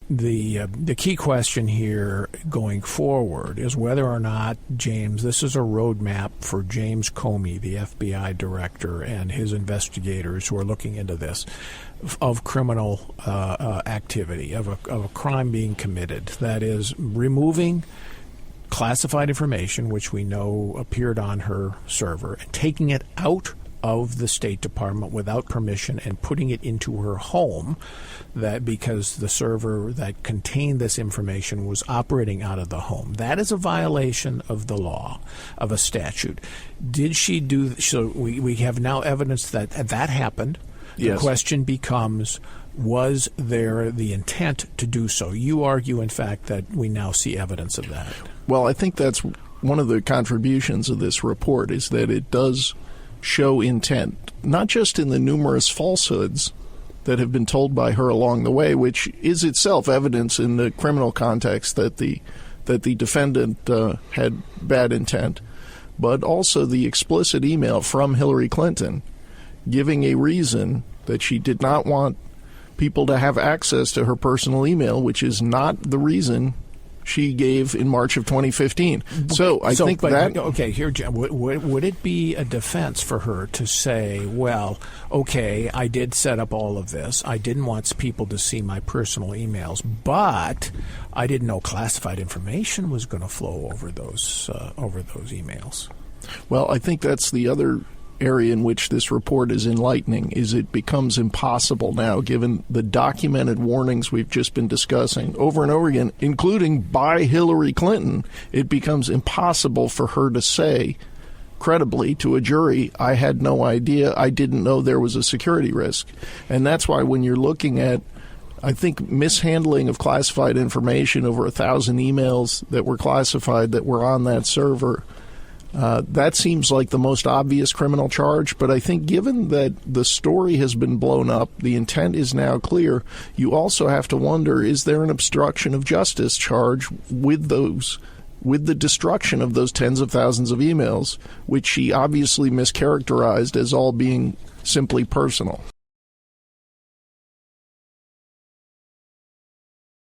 The key question here going forward is whether or not this is a roadmap for James Comey, the FBI director, and his investigators who are looking into this, of criminal activity, of a crime being committed. That is, removing classified information, which we know appeared on her server, and taking it out of the State Department without permission and putting it into her home, that because the server that contained this information was operating out of the home. That is a violation of the law, of a statute. Did she do so? We have now evidence that that happened. Yes. The question becomes, was there the intent to do so? You argue, in fact, that we now see evidence of that. Well, I think that's one of the contributions of this report, is that it does show intent, not just in the numerous falsehoods that have been told by her along the way, which is itself evidence in the criminal context that the defendant had bad intent, but also the explicit email from Hillary Clinton giving a reason that she did not want people to have access to her personal email, which is not the reason she gave in March of 2015. Okay, here, Jim, would it be a defense for her to say, well, okay, I did set up all of this. I didn't want people to see my personal emails, but I didn't know classified information was going to flow over those emails. Well, I think that's the other area in which this report is enlightening, is it becomes impossible now, given the documented warnings we've just been discussing over and over again, including by Hillary Clinton. It becomes impossible for her to say credibly to a jury, I had no idea, I didn't know there was a security risk. And that's why when you're looking at, I think, mishandling of classified information, over 1,000 emails that were classified that were on that server, that seems like the most obvious criminal charge. But I think given that the story has been blown up, the intent is now clear, you also have to wonder, is there an obstruction of justice charge with the destruction of those tens of thousands of emails, which she obviously mischaracterized as all being simply personal?